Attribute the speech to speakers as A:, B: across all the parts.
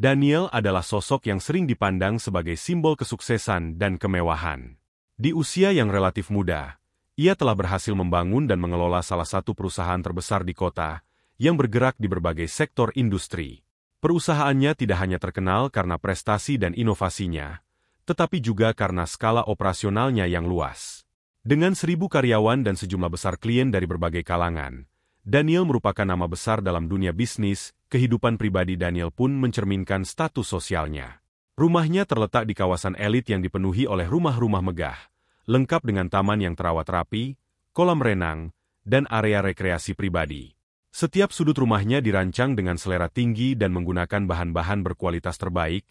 A: Daniel adalah sosok yang sering dipandang sebagai simbol kesuksesan dan kemewahan. Di usia yang relatif muda, ia telah berhasil membangun dan mengelola salah satu perusahaan terbesar di kota yang bergerak di berbagai sektor industri. Perusahaannya tidak hanya terkenal karena prestasi dan inovasinya, tetapi juga karena skala operasionalnya yang luas. Dengan 1.000 karyawan dan sejumlah besar klien dari berbagai kalangan, Daniel merupakan nama besar dalam dunia bisnis. Kehidupan pribadi Daniel pun mencerminkan status sosialnya. Rumahnya terletak di kawasan elit yang dipenuhi oleh rumah-rumah megah, lengkap dengan taman yang terawat rapi, kolam renang, dan area rekreasi pribadi. Setiap sudut rumahnya dirancang dengan selera tinggi dan menggunakan bahan-bahan berkualitas terbaik,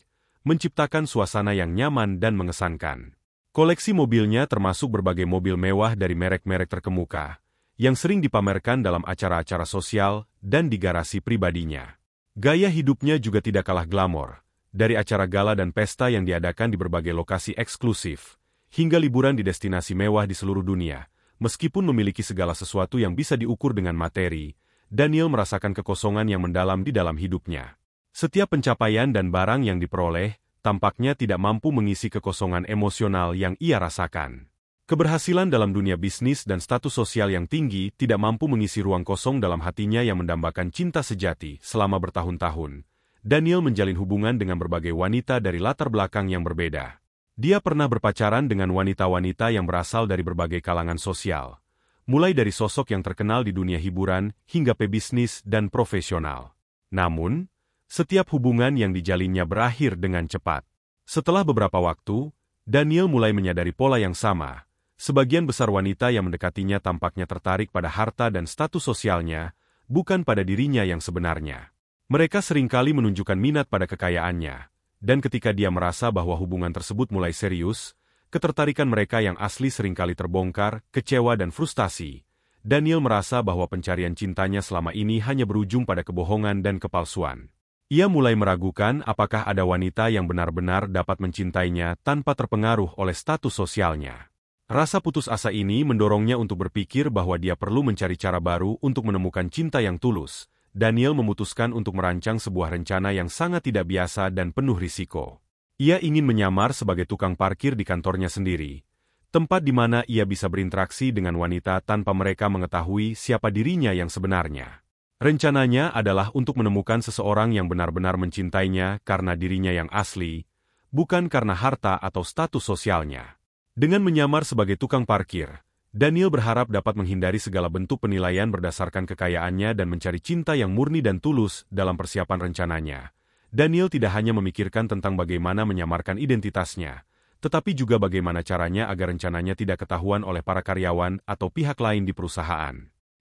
A: menciptakan suasana yang nyaman dan mengesankan. Koleksi mobilnya termasuk berbagai mobil mewah dari merek-merek terkemuka, yang sering dipamerkan dalam acara-acara sosial dan di garasi pribadinya. Gaya hidupnya juga tidak kalah glamor, dari acara gala dan pesta yang diadakan di berbagai lokasi eksklusif, hingga liburan di destinasi mewah di seluruh dunia. Meskipun memiliki segala sesuatu yang bisa diukur dengan materi, Daniel merasakan kekosongan yang mendalam di dalam hidupnya. Setiap pencapaian dan barang yang diperoleh, tampaknya tidak mampu mengisi kekosongan emosional yang ia rasakan. Keberhasilan dalam dunia bisnis dan status sosial yang tinggi tidak mampu mengisi ruang kosong dalam hatinya yang mendambakan cinta sejati. Selama bertahun-tahun, Daniel menjalin hubungan dengan berbagai wanita dari latar belakang yang berbeda. Dia pernah berpacaran dengan wanita-wanita yang berasal dari berbagai kalangan sosial, mulai dari sosok yang terkenal di dunia hiburan hingga pebisnis dan profesional. Namun, setiap hubungan yang dijalinnya berakhir dengan cepat. Setelah beberapa waktu, Daniel mulai menyadari pola yang sama. Sebagian besar wanita yang mendekatinya tampaknya tertarik pada harta dan status sosialnya, bukan pada dirinya yang sebenarnya. Mereka seringkali menunjukkan minat pada kekayaannya, dan ketika dia merasa bahwa hubungan tersebut mulai serius, ketertarikan mereka yang asli seringkali terbongkar, kecewa dan frustasi. Daniel merasa bahwa pencarian cintanya selama ini hanya berujung pada kebohongan dan kepalsuan. Ia mulai meragukan apakah ada wanita yang benar-benar dapat mencintainya tanpa terpengaruh oleh status sosialnya. Rasa putus asa ini mendorongnya untuk berpikir bahwa dia perlu mencari cara baru untuk menemukan cinta yang tulus. Daniel memutuskan untuk merancang sebuah rencana yang sangat tidak biasa dan penuh risiko. Ia ingin menyamar sebagai tukang parkir di kantornya sendiri, tempat di mana ia bisa berinteraksi dengan wanita tanpa mereka mengetahui siapa dirinya yang sebenarnya. Rencananya adalah untuk menemukan seseorang yang benar-benar mencintainya karena dirinya yang asli, bukan karena harta atau status sosialnya. Dengan menyamar sebagai tukang parkir, Daniel berharap dapat menghindari segala bentuk penilaian berdasarkan kekayaannya dan mencari cinta yang murni dan tulus dalam persiapan rencananya. Daniel tidak hanya memikirkan tentang bagaimana menyamarkan identitasnya, tetapi juga bagaimana caranya agar rencananya tidak ketahuan oleh para karyawan atau pihak lain di perusahaan.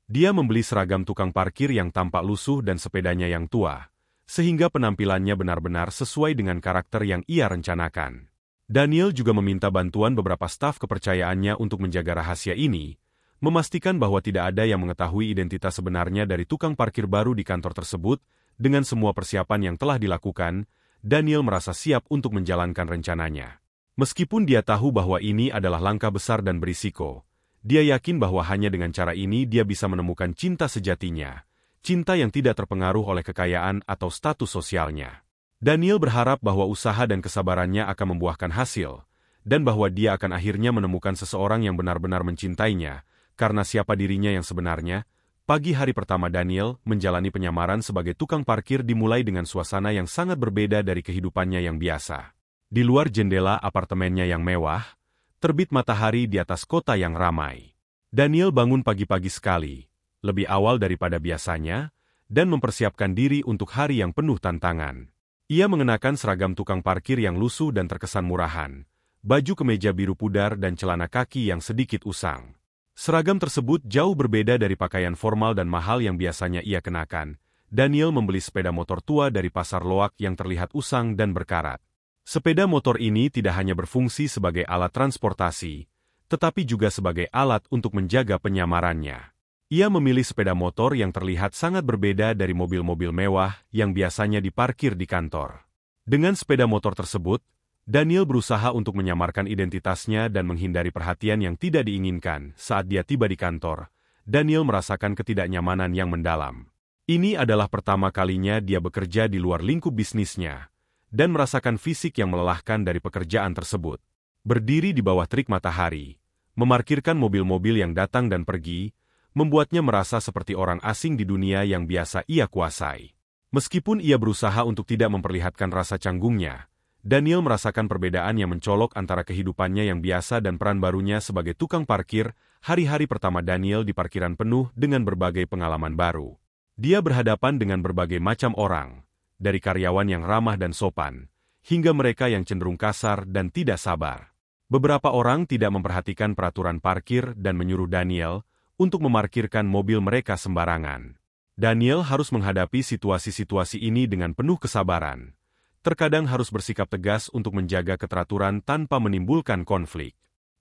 A: Dia membeli seragam tukang parkir yang tampak lusuh dan sepedanya yang tua, sehingga penampilannya benar-benar sesuai dengan karakter yang ia rencanakan. Daniel juga meminta bantuan beberapa staf kepercayaannya untuk menjaga rahasia ini, memastikan bahwa tidak ada yang mengetahui identitas sebenarnya dari tukang parkir baru di kantor tersebut. Dengan semua persiapan yang telah dilakukan, Daniel merasa siap untuk menjalankan rencananya. Meskipun dia tahu bahwa ini adalah langkah besar dan berisiko, dia yakin bahwa hanya dengan cara ini dia bisa menemukan cinta sejatinya, cinta yang tidak terpengaruh oleh kekayaan atau status sosialnya. Daniel berharap bahwa usaha dan kesabarannya akan membuahkan hasil, dan bahwa dia akan akhirnya menemukan seseorang yang benar-benar mencintainya, karena siapa dirinya yang sebenarnya. Pagi hari pertama Daniel menjalani penyamaran sebagai tukang parkir dimulai dengan suasana yang sangat berbeda dari kehidupannya yang biasa. Di luar jendela apartemennya yang mewah, terbit matahari di atas kota yang ramai. Daniel bangun pagi-pagi sekali, lebih awal daripada biasanya, dan mempersiapkan diri untuk hari yang penuh tantangan. Ia mengenakan seragam tukang parkir yang lusuh dan terkesan murahan, baju kemeja biru pudar dan celana kaki yang sedikit usang. Seragam tersebut jauh berbeda dari pakaian formal dan mahal yang biasanya ia kenakan. Daniel membeli sepeda motor tua dari pasar loak yang terlihat usang dan berkarat. Sepeda motor ini tidak hanya berfungsi sebagai alat transportasi, tetapi juga sebagai alat untuk menjaga penyamarannya. Ia memilih sepeda motor yang terlihat sangat berbeda dari mobil-mobil mewah yang biasanya diparkir di kantor. Dengan sepeda motor tersebut, Daniel berusaha untuk menyamarkan identitasnya dan menghindari perhatian yang tidak diinginkan. Saat dia tiba di kantor, Daniel merasakan ketidaknyamanan yang mendalam. Ini adalah pertama kalinya dia bekerja di luar lingkup bisnisnya, dan merasakan fisik yang melelahkan dari pekerjaan tersebut. Berdiri di bawah terik matahari, memarkirkan mobil-mobil yang datang dan pergi, membuatnya merasa seperti orang asing di dunia yang biasa ia kuasai. Meskipun ia berusaha untuk tidak memperlihatkan rasa canggungnya, Daniel merasakan perbedaan yang mencolok antara kehidupannya yang biasa dan peran barunya sebagai tukang parkir. Hari-hari pertama Daniel di parkiran penuh dengan berbagai pengalaman baru. Dia berhadapan dengan berbagai macam orang, dari karyawan yang ramah dan sopan, hingga mereka yang cenderung kasar dan tidak sabar. Beberapa orang tidak memperhatikan peraturan parkir dan menyuruh Daniel untuk memarkirkan mobil mereka sembarangan. Daniel harus menghadapi situasi-situasi ini dengan penuh kesabaran. Terkadang harus bersikap tegas untuk menjaga keteraturan tanpa menimbulkan konflik.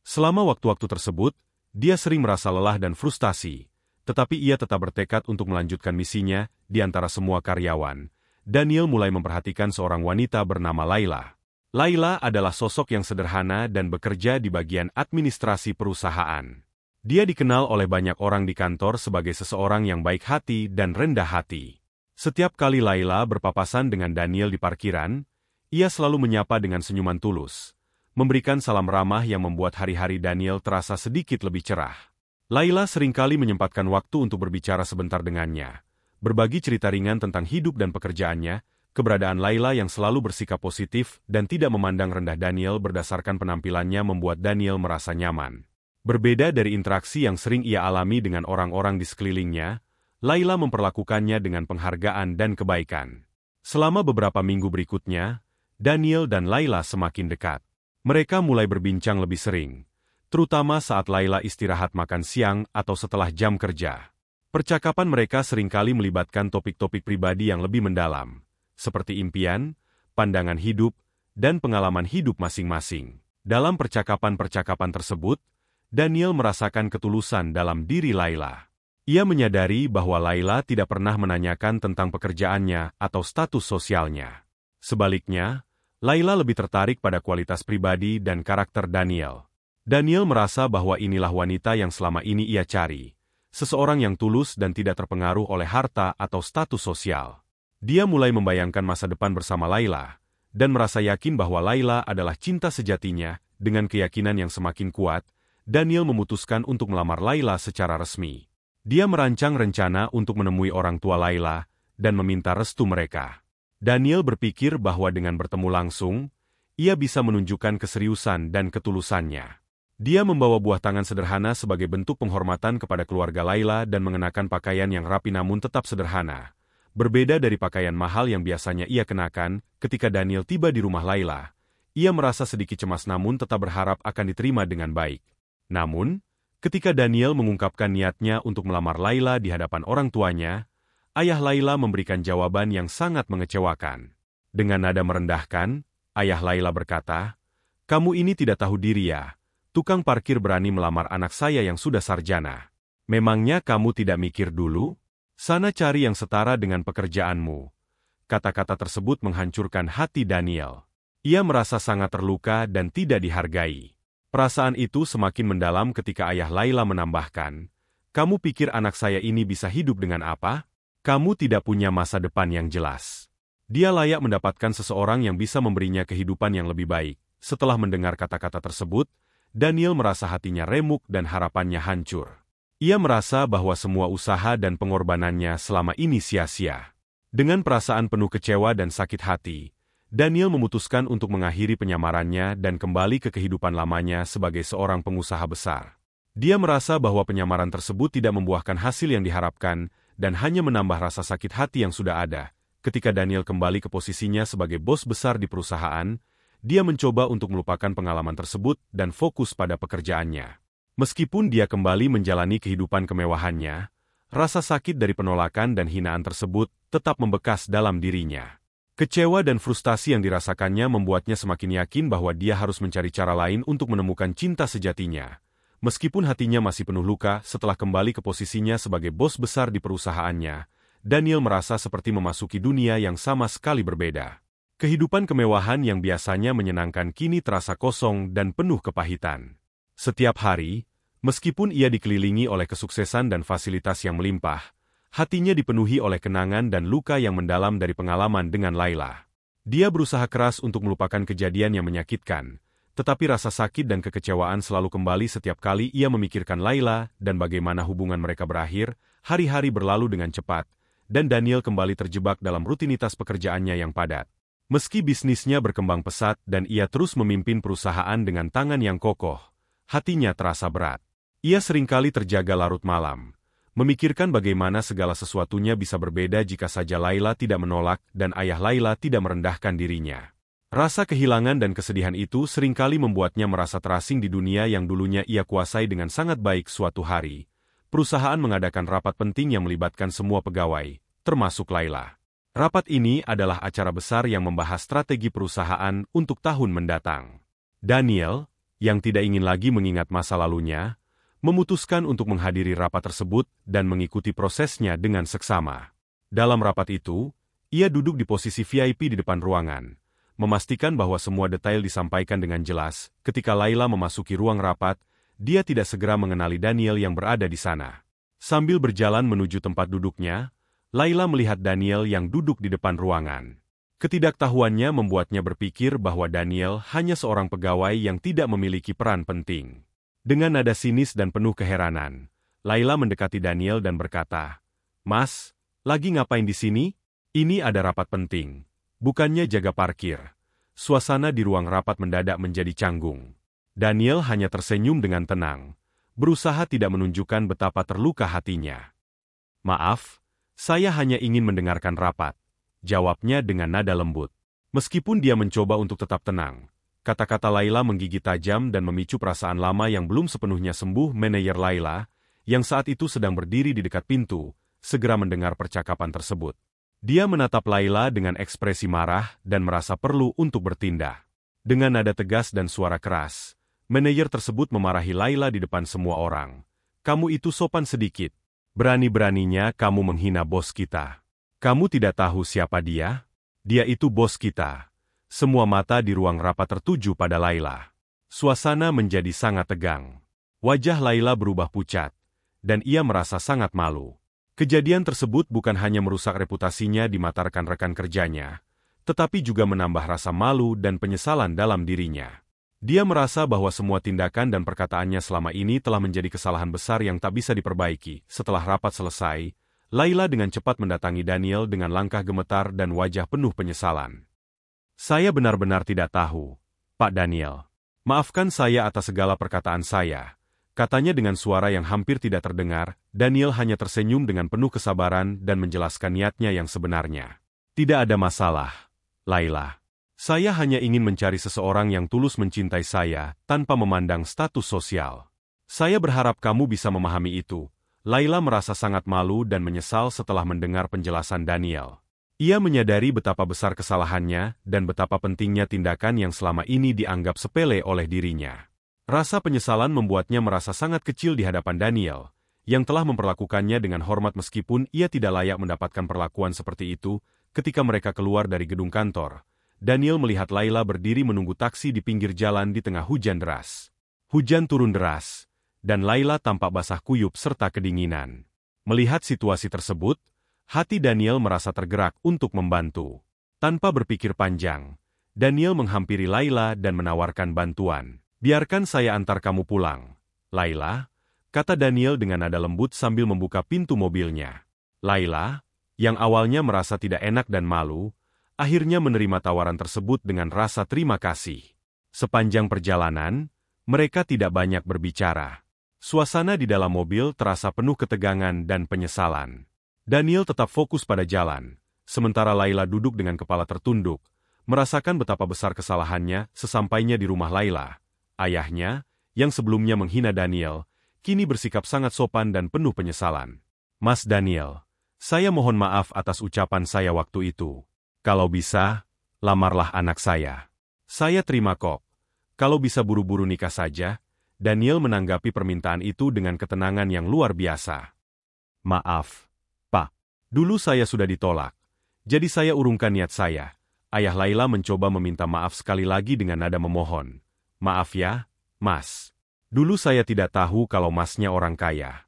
A: Selama waktu-waktu tersebut, dia sering merasa lelah dan frustasi, tetapi ia tetap bertekad untuk melanjutkan misinya di antara semua karyawan. Daniel mulai memperhatikan seorang wanita bernama Laila. Laila adalah sosok yang sederhana dan bekerja di bagian administrasi perusahaan. Dia dikenal oleh banyak orang di kantor sebagai seseorang yang baik hati dan rendah hati. Setiap kali Laila berpapasan dengan Daniel di parkiran, ia selalu menyapa dengan senyuman tulus, memberikan salam ramah yang membuat hari-hari Daniel terasa sedikit lebih cerah. Laila seringkali menyempatkan waktu untuk berbicara sebentar dengannya, berbagi cerita ringan tentang hidup dan pekerjaannya. Keberadaan Laila yang selalu bersikap positif dan tidak memandang rendah Daniel berdasarkan penampilannya membuat Daniel merasa nyaman. Berbeda dari interaksi yang sering ia alami dengan orang-orang di sekelilingnya, Laila memperlakukannya dengan penghargaan dan kebaikan. Selama beberapa minggu berikutnya, Daniel dan Laila semakin dekat. Mereka mulai berbincang lebih sering, terutama saat Laila istirahat makan siang atau setelah jam kerja. Percakapan mereka seringkali melibatkan topik-topik pribadi yang lebih mendalam, seperti impian, pandangan hidup, dan pengalaman hidup masing-masing. Dalam percakapan-percakapan tersebut, Daniel merasakan ketulusan dalam diri Laila. Ia menyadari bahwa Laila tidak pernah menanyakan tentang pekerjaannya atau status sosialnya. Sebaliknya, Laila lebih tertarik pada kualitas pribadi dan karakter Daniel. Daniel merasa bahwa inilah wanita yang selama ini ia cari, seseorang yang tulus dan tidak terpengaruh oleh harta atau status sosial. Dia mulai membayangkan masa depan bersama Laila, dan merasa yakin bahwa Laila adalah cinta sejatinya. Dengan keyakinan yang semakin kuat, Daniel memutuskan untuk melamar Laila secara resmi. Dia merancang rencana untuk menemui orang tua Laila dan meminta restu mereka. Daniel berpikir bahwa dengan bertemu langsung, ia bisa menunjukkan keseriusan dan ketulusannya. Dia membawa buah tangan sederhana sebagai bentuk penghormatan kepada keluarga Laila dan mengenakan pakaian yang rapi namun tetap sederhana. Berbeda dari pakaian mahal yang biasanya ia kenakan, ketika Daniel tiba di rumah Laila, ia merasa sedikit cemas namun tetap berharap akan diterima dengan baik. Namun, ketika Daniel mengungkapkan niatnya untuk melamar Laila di hadapan orang tuanya, ayah Laila memberikan jawaban yang sangat mengecewakan. Dengan nada merendahkan, ayah Laila berkata, "Kamu ini tidak tahu diri ya, tukang parkir berani melamar anak saya yang sudah sarjana. Memangnya kamu tidak mikir dulu? Sana cari yang setara dengan pekerjaanmu." Kata-kata tersebut menghancurkan hati Daniel. Ia merasa sangat terluka dan tidak dihargai. Perasaan itu semakin mendalam ketika ayah Laila menambahkan, "Kamu pikir anak saya ini bisa hidup dengan apa? Kamu tidak punya masa depan yang jelas. Dia layak mendapatkan seseorang yang bisa memberinya kehidupan yang lebih baik." Setelah mendengar kata-kata tersebut, Daniel merasa hatinya remuk dan harapannya hancur. Ia merasa bahwa semua usaha dan pengorbanannya selama ini sia-sia. Dengan perasaan penuh kecewa dan sakit hati, Daniel memutuskan untuk mengakhiri penyamarannya dan kembali ke kehidupan lamanya sebagai seorang pengusaha besar. Dia merasa bahwa penyamaran tersebut tidak membuahkan hasil yang diharapkan dan hanya menambah rasa sakit hati yang sudah ada. Ketika Daniel kembali ke posisinya sebagai bos besar di perusahaan, dia mencoba untuk melupakan pengalaman tersebut dan fokus pada pekerjaannya. Meskipun dia kembali menjalani kehidupan kemewahannya, rasa sakit dari penolakan dan hinaan tersebut tetap membekas dalam dirinya. Kecewa dan frustasi yang dirasakannya membuatnya semakin yakin bahwa dia harus mencari cara lain untuk menemukan cinta sejatinya. Meskipun hatinya masih penuh luka setelah kembali ke posisinya sebagai bos besar di perusahaannya, Daniel merasa seperti memasuki dunia yang sama sekali berbeda. Kehidupan kemewahan yang biasanya menyenangkan kini terasa kosong dan penuh kepahitan. Setiap hari, meskipun ia dikelilingi oleh kesuksesan dan fasilitas yang melimpah, hatinya dipenuhi oleh kenangan dan luka yang mendalam dari pengalaman dengan Laila. Dia berusaha keras untuk melupakan kejadian yang menyakitkan, tetapi rasa sakit dan kekecewaan selalu kembali setiap kali ia memikirkan Laila dan bagaimana hubungan mereka berakhir. Hari-hari berlalu dengan cepat, dan Daniel kembali terjebak dalam rutinitas pekerjaannya yang padat. Meski bisnisnya berkembang pesat dan ia terus memimpin perusahaan dengan tangan yang kokoh, hatinya terasa berat. Ia seringkali terjaga larut malam, memikirkan bagaimana segala sesuatunya bisa berbeda jika saja Laila tidak menolak dan ayah Laila tidak merendahkan dirinya. Rasa kehilangan dan kesedihan itu seringkali membuatnya merasa terasing di dunia yang dulunya ia kuasai dengan sangat baik. Suatu hari, perusahaan mengadakan rapat penting yang melibatkan semua pegawai, termasuk Laila. Rapat ini adalah acara besar yang membahas strategi perusahaan untuk tahun mendatang. Daniel, yang tidak ingin lagi mengingat masa lalunya, memutuskan untuk menghadiri rapat tersebut dan mengikuti prosesnya dengan seksama. Dalam rapat itu, ia duduk di posisi VIP di depan ruangan, memastikan bahwa semua detail disampaikan dengan jelas. Ketika Laila memasuki ruang rapat, dia tidak segera mengenali Daniel yang berada di sana. Sambil berjalan menuju tempat duduknya, Laila melihat Daniel yang duduk di depan ruangan. Ketidaktahuannya membuatnya berpikir bahwa Daniel hanya seorang pegawai yang tidak memiliki peran penting. Dengan nada sinis dan penuh keheranan, Laila mendekati Daniel dan berkata, "Mas, lagi ngapain di sini? Ini ada rapat penting. Bukannya jaga parkir." Suasana di ruang rapat mendadak menjadi canggung. Daniel hanya tersenyum dengan tenang, berusaha tidak menunjukkan betapa terluka hatinya. "Maaf, saya hanya ingin mendengarkan rapat," jawabnya dengan nada lembut. Meskipun dia mencoba untuk tetap tenang, kata-kata Laila menggigit tajam dan memicu perasaan lama yang belum sepenuhnya sembuh. Manajer Laila, yang saat itu sedang berdiri di dekat pintu, segera mendengar percakapan tersebut. Dia menatap Laila dengan ekspresi marah dan merasa perlu untuk bertindak. Dengan nada tegas dan suara keras, manajer tersebut memarahi Laila di depan semua orang. "Kamu itu sopan sedikit. Berani-beraninya kamu menghina bos kita. Kamu tidak tahu siapa dia? Dia itu bos kita." Semua mata di ruang rapat tertuju pada Laila. Suasana menjadi sangat tegang. Wajah Laila berubah pucat, dan ia merasa sangat malu. Kejadian tersebut bukan hanya merusak reputasinya di mata rekan-rekan kerjanya, tetapi juga menambah rasa malu dan penyesalan dalam dirinya. Dia merasa bahwa semua tindakan dan perkataannya selama ini telah menjadi kesalahan besar yang tak bisa diperbaiki. Setelah rapat selesai, Laila dengan cepat mendatangi Daniel dengan langkah gemetar dan wajah penuh penyesalan. "Saya benar-benar tidak tahu, Pak Daniel. Maafkan saya atas segala perkataan saya," katanya dengan suara yang hampir tidak terdengar. Daniel hanya tersenyum dengan penuh kesabaran dan menjelaskan niatnya yang sebenarnya. "Tidak ada masalah, Laila. Saya hanya ingin mencari seseorang yang tulus mencintai saya tanpa memandang status sosial. Saya berharap kamu bisa memahami itu." Laila merasa sangat malu dan menyesal setelah mendengar penjelasan Daniel. Ia menyadari betapa besar kesalahannya dan betapa pentingnya tindakan yang selama ini dianggap sepele oleh dirinya. Rasa penyesalan membuatnya merasa sangat kecil di hadapan Daniel, yang telah memperlakukannya dengan hormat meskipun ia tidak layak mendapatkan perlakuan seperti itu. Ketika mereka keluar dari gedung kantor, Daniel melihat Laila berdiri menunggu taksi di pinggir jalan di tengah hujan deras. Hujan turun deras, dan Laila tampak basah kuyup serta kedinginan. Melihat situasi tersebut, hati Daniel merasa tergerak untuk membantu. Tanpa berpikir panjang, Daniel menghampiri Laila dan menawarkan bantuan. "Biarkan saya antar kamu pulang, Laila," kata Daniel dengan nada lembut sambil membuka pintu mobilnya. Laila, yang awalnya merasa tidak enak dan malu, akhirnya menerima tawaran tersebut dengan rasa terima kasih. Sepanjang perjalanan, mereka tidak banyak berbicara. Suasana di dalam mobil terasa penuh ketegangan dan penyesalan. Daniel tetap fokus pada jalan, sementara Laila duduk dengan kepala tertunduk, merasakan betapa besar kesalahannya. Sesampainya di rumah Laila, ayahnya, yang sebelumnya menghina Daniel, kini bersikap sangat sopan dan penuh penyesalan. "Mas Daniel, saya mohon maaf atas ucapan saya waktu itu. Kalau bisa, lamarlah anak saya. Saya terima kok. Kalau bisa buru-buru nikah saja." Daniel menanggapi permintaan itu dengan ketenangan yang luar biasa. "Maaf, Pak. Dulu saya sudah ditolak. Jadi saya urungkan niat saya." Ayah Laila mencoba meminta maaf sekali lagi dengan nada memohon. "Maaf ya, Mas. Dulu saya tidak tahu kalau Masnya orang kaya."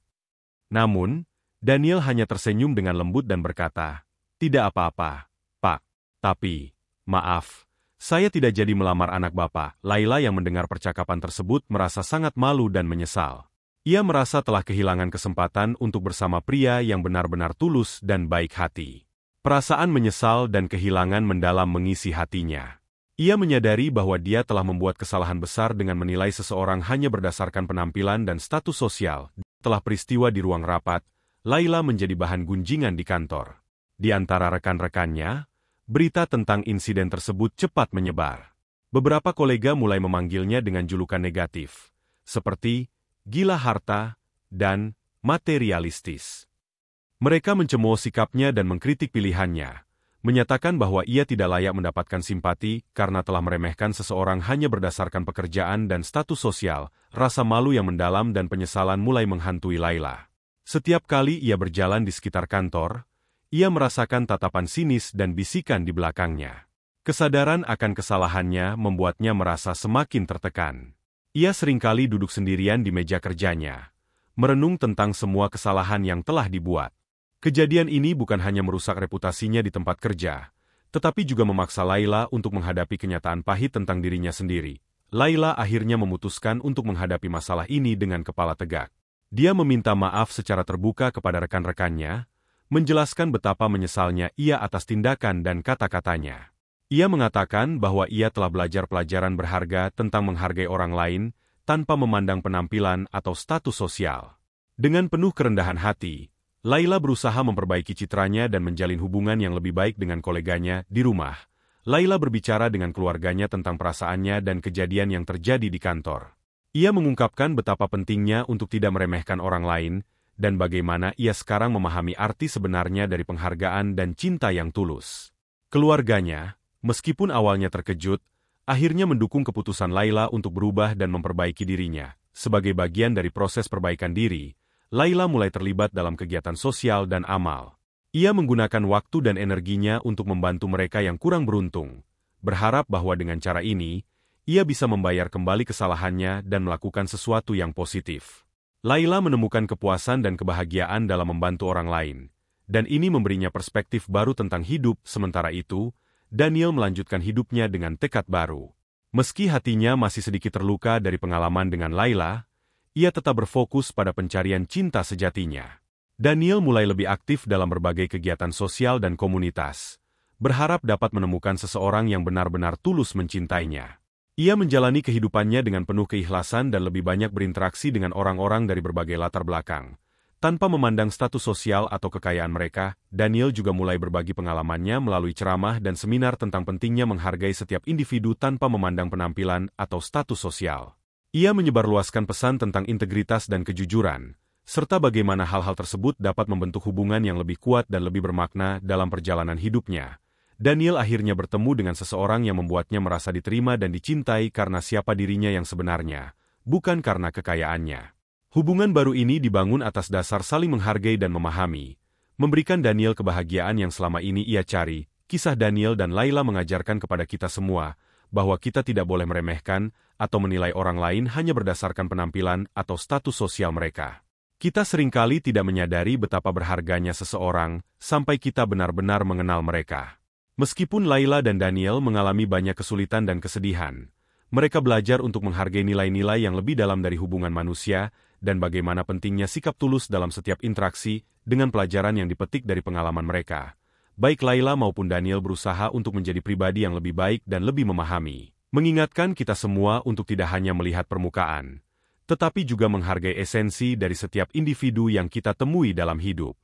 A: Namun, Daniel hanya tersenyum dengan lembut dan berkata, "Tidak apa-apa, Pak. Tapi, Maaf, saya tidak jadi melamar anak Bapak. Laila yang mendengar percakapan tersebut merasa sangat malu dan menyesal. Ia merasa telah kehilangan kesempatan untuk bersama pria yang benar-benar tulus dan baik hati. Perasaan menyesal dan kehilangan mendalam mengisi hatinya. Ia menyadari bahwa dia telah membuat kesalahan besar dengan menilai seseorang hanya berdasarkan penampilan dan status sosial. Setelah peristiwa di ruang rapat, Laila menjadi bahan gunjingan di kantor. Di antara rekan-rekannya, berita tentang insiden tersebut cepat menyebar. Beberapa kolega mulai memanggilnya dengan julukan negatif, seperti gila harta dan materialistis. Mereka mencemooh sikapnya dan mengkritik pilihannya, menyatakan bahwa ia tidak layak mendapatkan simpati karena telah meremehkan seseorang hanya berdasarkan pekerjaan dan status sosial. Rasa malu yang mendalam dan penyesalan mulai menghantui Laila. Setiap kali ia berjalan di sekitar kantor, ia merasakan tatapan sinis dan bisikan di belakangnya. Kesadaran akan kesalahannya membuatnya merasa semakin tertekan. Ia seringkali duduk sendirian di meja kerjanya, merenung tentang semua kesalahan yang telah dibuat. Kejadian ini bukan hanya merusak reputasinya di tempat kerja, tetapi juga memaksa Laila untuk menghadapi kenyataan pahit tentang dirinya sendiri. Laila akhirnya memutuskan untuk menghadapi masalah ini dengan kepala tegak. Dia meminta maaf secara terbuka kepada rekan-rekannya, menjelaskan betapa menyesalnya ia atas tindakan dan kata-katanya. Ia mengatakan bahwa ia telah belajar pelajaran berharga tentang menghargai orang lain tanpa memandang penampilan atau status sosial. Dengan penuh kerendahan hati, Laila berusaha memperbaiki citranya dan menjalin hubungan yang lebih baik dengan koleganya di rumah. Laila berbicara dengan keluarganya tentang perasaannya dan kejadian yang terjadi di kantor. Ia mengungkapkan betapa pentingnya untuk tidak meremehkan orang lain, dan bagaimana ia sekarang memahami arti sebenarnya dari penghargaan dan cinta yang tulus. Keluarganya, meskipun awalnya terkejut, akhirnya mendukung keputusan Laila untuk berubah dan memperbaiki dirinya. Sebagai bagian dari proses perbaikan diri, Laila mulai terlibat dalam kegiatan sosial dan amal. Ia menggunakan waktu dan energinya untuk membantu mereka yang kurang beruntung, berharap bahwa dengan cara ini, ia bisa membayar kembali kesalahannya dan melakukan sesuatu yang positif. Laila menemukan kepuasan dan kebahagiaan dalam membantu orang lain, dan ini memberinya perspektif baru tentang hidup. Sementara itu, Daniel melanjutkan hidupnya dengan tekad baru. Meski hatinya masih sedikit terluka dari pengalaman dengan Laila, ia tetap berfokus pada pencarian cinta sejatinya. Daniel mulai lebih aktif dalam berbagai kegiatan sosial dan komunitas, berharap dapat menemukan seseorang yang benar-benar tulus mencintainya. Ia menjalani kehidupannya dengan penuh keikhlasan dan lebih banyak berinteraksi dengan orang-orang dari berbagai latar belakang. Tanpa memandang status sosial atau kekayaan mereka, Daniel juga mulai berbagi pengalamannya melalui ceramah dan seminar tentang pentingnya menghargai setiap individu tanpa memandang penampilan atau status sosial. Ia menyebarluaskan pesan tentang integritas dan kejujuran, serta bagaimana hal-hal tersebut dapat membentuk hubungan yang lebih kuat dan lebih bermakna dalam perjalanan hidupnya. Daniel akhirnya bertemu dengan seseorang yang membuatnya merasa diterima dan dicintai karena siapa dirinya yang sebenarnya, bukan karena kekayaannya. Hubungan baru ini dibangun atas dasar saling menghargai dan memahami, memberikan Daniel kebahagiaan yang selama ini ia cari. Kisah Daniel dan Laila mengajarkan kepada kita semua bahwa kita tidak boleh meremehkan atau menilai orang lain hanya berdasarkan penampilan atau status sosial mereka. Kita seringkali tidak menyadari betapa berharganya seseorang sampai kita benar-benar mengenal mereka. Meskipun Laila dan Daniel mengalami banyak kesulitan dan kesedihan, mereka belajar untuk menghargai nilai-nilai yang lebih dalam dari hubungan manusia dan bagaimana pentingnya sikap tulus dalam setiap interaksi. Dengan pelajaran yang dipetik dari pengalaman mereka, baik Laila maupun Daniel berusaha untuk menjadi pribadi yang lebih baik dan lebih memahami, mengingatkan kita semua untuk tidak hanya melihat permukaan, tetapi juga menghargai esensi dari setiap individu yang kita temui dalam hidup.